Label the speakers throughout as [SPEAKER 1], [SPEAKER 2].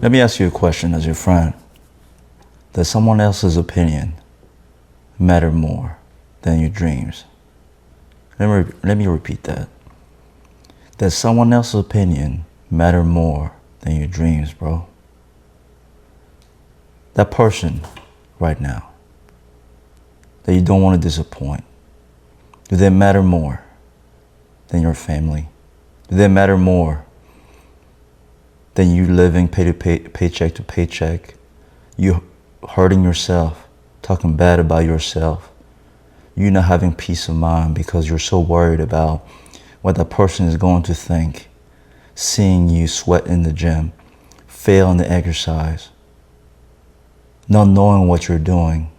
[SPEAKER 1] Let me ask you a question as your friend. Does someone else's opinion matter more than your dreams? Let me repeat that. Does someone else's opinion matter more than your dreams, bro? That person right now that you don't want to disappoint, do they matter more than your family? Do they matter more than you living paycheck to paycheck? You hurting yourself, talking bad about yourself. You not having peace of mind because you're so worried about what that person is going to think. Seeing you sweat in the gym, fail in the exercise, not knowing what you're doing.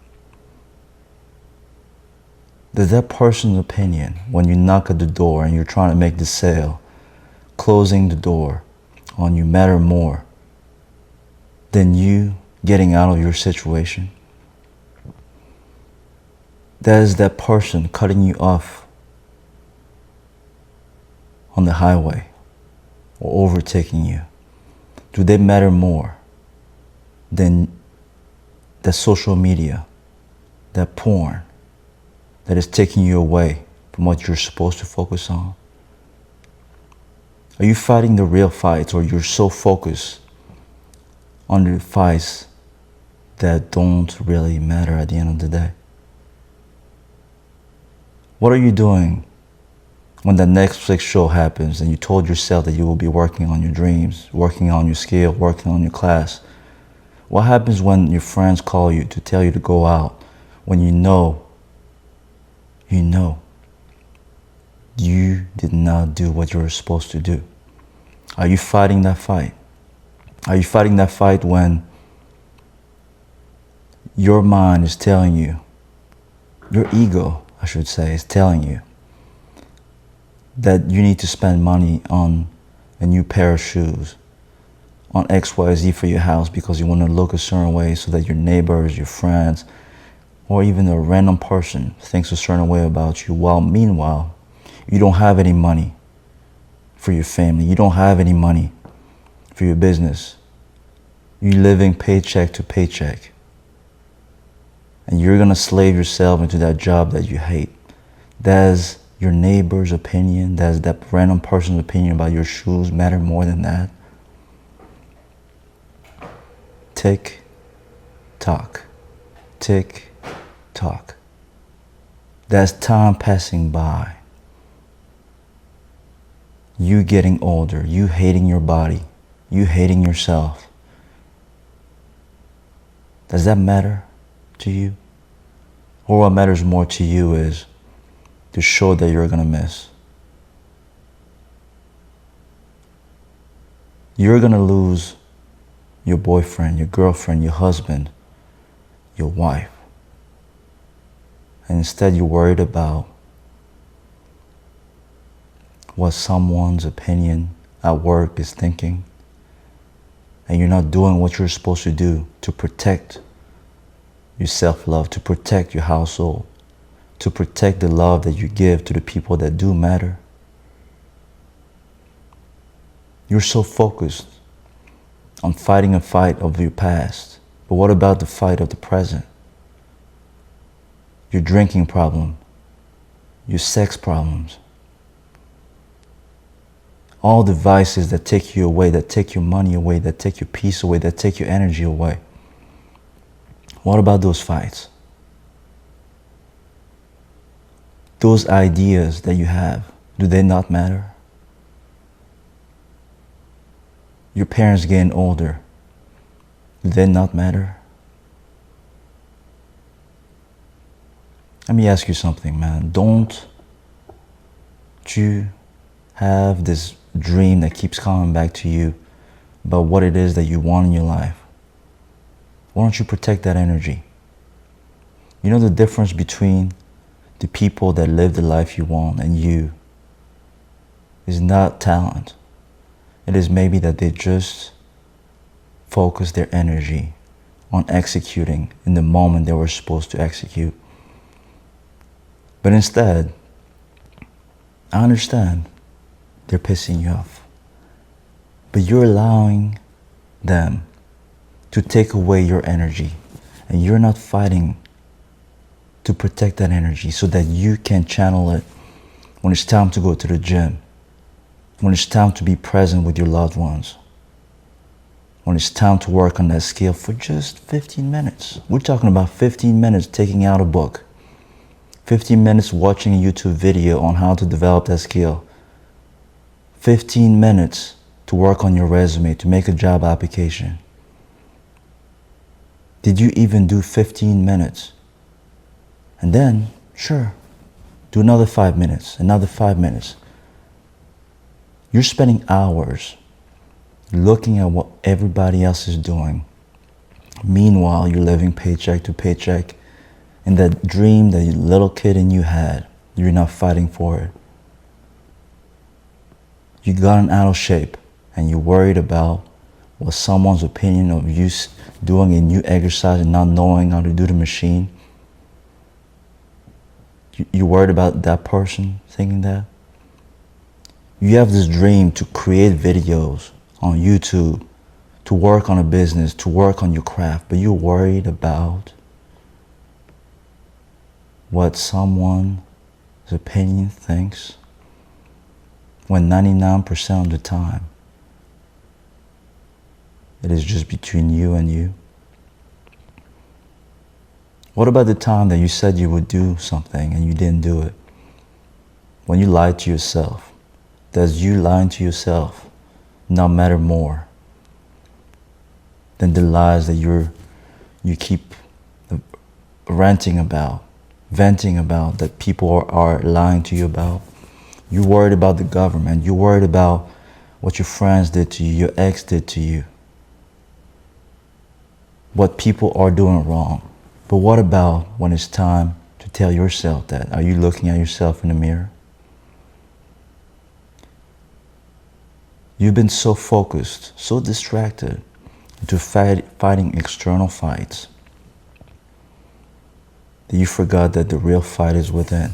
[SPEAKER 1] Does that person's opinion, when you knock at the door and you're trying to make the sale, closing the door on you, matter more than you getting out of your situation? That is that person cutting you off on the highway or overtaking you. Do they matter more than that social media, that porn that is taking you away from what you're supposed to focus on? Are you fighting the real fights, or you're so focused on the fights that don't really matter at the end of the day? What are you doing when the Netflix show happens and you told yourself that you will be working on your dreams, working on your skill, working on your class? What happens when your friends call you to tell you to go out when you know you did not do what you were supposed to do? Are you fighting that fight? Are you fighting that fight when your mind is telling you, your ego, I should say, is telling you that you need to spend money on a new pair of shoes, on XYZ for your house because you want to look a certain way so that your neighbors, your friends, or even a random person thinks a certain way about you, while meanwhile, you don't have any money for your family. You don't have any money for your business. You're living paycheck to paycheck. And you're going to slave yourself into that job that you hate. Does your neighbor's opinion, does that random person's opinion about your shoes matter more than that? Tick, tock. Tick, tock. That's time passing by. You getting older, you hating your body, you hating yourself. Does that matter to you? Or what matters more to you is the show that you're gonna miss. You're gonna lose your boyfriend, your girlfriend, your husband, your wife. And instead you're worried about what someone's opinion at work is thinking, and you're not doing what you're supposed to do to protect your self-love, to protect your household, to protect the love that you give to the people that do matter. You're so focused on fighting a fight of your past, but what about the fight of the present? Your drinking problem, your sex problems, all the vices that take you away, that take your money away, that take your peace away, that take your energy away. What about those fights? Those ideas that you have, do they not matter? Your parents getting older, do they not matter? Let me ask you something, man. Don't you have this dream that keeps coming back to you about what it is that you want in your life? Why don't you protect that energy? You know the difference between the people that live the life you want and you is not talent. It is maybe that they just focus their energy on executing in the moment they were supposed to execute. But instead, I understand they're pissing you off, but you're allowing them to take away your energy. And you're not fighting to protect that energy so that you can channel it when it's time to go to the gym, when it's time to be present with your loved ones, when it's time to work on that skill for just 15 minutes. We're talking about 15 minutes taking out a book, 15 minutes watching a YouTube video on how to develop that skill, 15 minutes to work on your resume, to make a job application. Did you even do 15 minutes? And then, sure, do another 5 minutes, another 5 minutes. You're spending hours looking at what everybody else is doing. Meanwhile, you're living paycheck to paycheck. And that dream that little kid in you had, you're not fighting for it. You gotten out of shape and you're worried about what someone's opinion of you doing a new exercise and not knowing how to do the machine. You're worried about that person thinking that. You have this dream to create videos on YouTube, to work on a business, to work on your craft, but you're worried about what someone's opinion thinks, when 99% of the time it is just between you and you. What about the time that you said you would do something and you didn't do it? When you lied to yourself, does you lying to yourself not matter more than the lies that you keep ranting about, venting about, that people are lying to you about? You're worried about the government. You're worried about what your friends did to you, your ex did to you, what people are doing wrong. But what about when it's time to tell yourself that? Are you looking at yourself in the mirror? You've been so focused, so distracted into fighting external fights that you forgot that the real fight is within.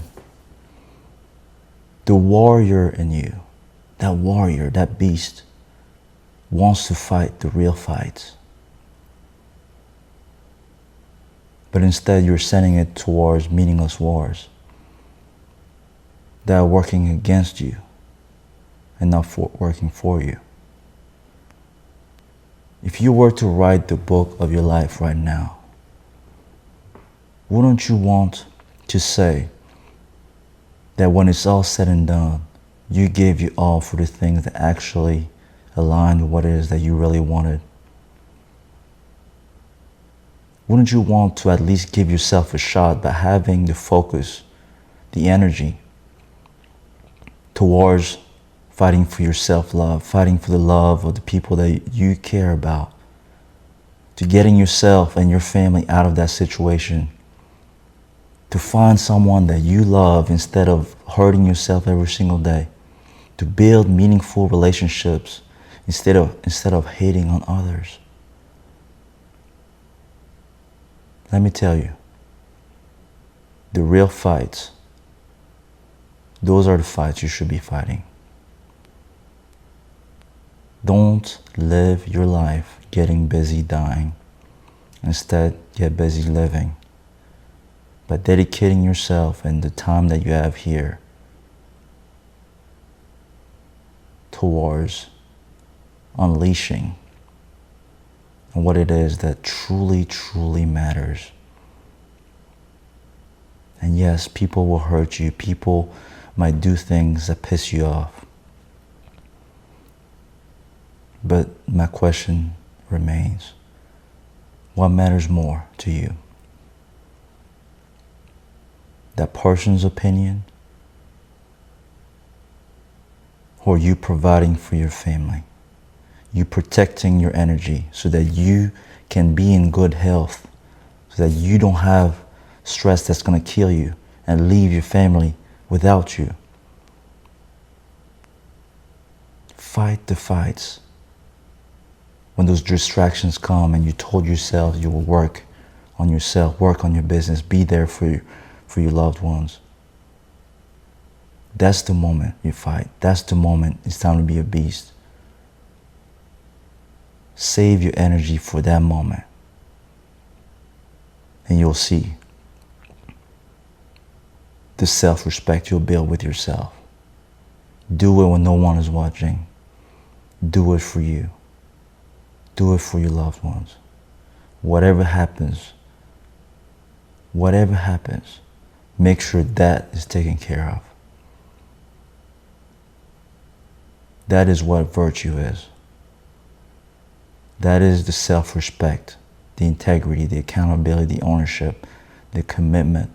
[SPEAKER 1] The warrior in you, that warrior, that beast, wants to fight the real fights. But instead you're sending it towards meaningless wars that are working against you and not working for you. If you were to write the book of your life right now, wouldn't you want to say that when it's all said and done, you gave your all for the things that actually aligned with what it is that you really wanted? Wouldn't you want to at least give yourself a shot by having the focus, the energy towards fighting for your self-love, fighting for the love of the people that you care about, to getting yourself and your family out of that situation, to find someone that you love instead of hurting yourself every single day, to build meaningful relationships instead of hating on others? Let me tell you, the real fights, those are the fights you should be fighting. Don't live your life getting busy dying. Instead, get busy living by dedicating yourself and the time that you have here towards unleashing on what it is that truly, truly matters. And yes, people will hurt you. People might do things that piss you off. But my question remains, what matters more to you? That person's opinion, or you providing for your family? You protecting your energy so that you can be in good health, so that you don't have stress that's going to kill you and leave your family without you. Fight the fights. When those distractions come and you told yourself you will work on yourself, work on your business, be there for your loved ones. That's the moment you fight. That's the moment it's time to be a beast. Save your energy for that moment. And you'll see the self-respect you'll build with yourself. Do it when no one is watching. Do it for you. Do it for your loved ones. Whatever happens, make sure that is taken care of. That is what virtue is. That is the self-respect, the integrity, the accountability, the ownership, the commitment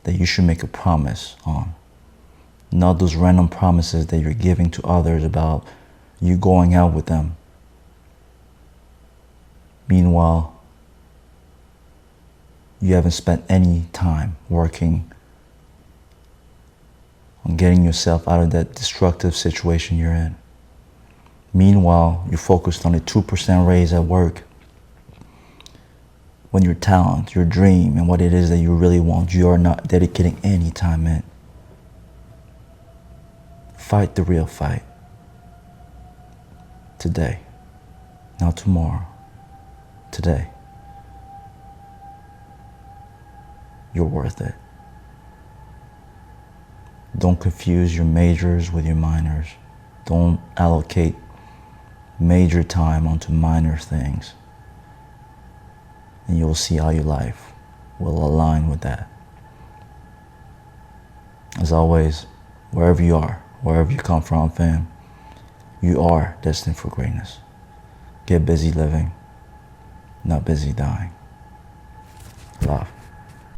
[SPEAKER 1] that you should make a promise on. Not those random promises that you're giving to others about you going out with them. Meanwhile, you haven't spent any time working on getting yourself out of that destructive situation you're in. Meanwhile, you're focused on a 2% raise at work when your talent, your dream, and what it is that you really want, you are not dedicating any time in. Fight the real fight. Today, not tomorrow. Today. You're worth it. Don't confuse your majors with your minors. Don't allocate major time onto minor things. And you'll see how your life will align with that. As always, wherever you are, wherever you come from, fam, you are destined for greatness. Get busy living, not busy dying. Love.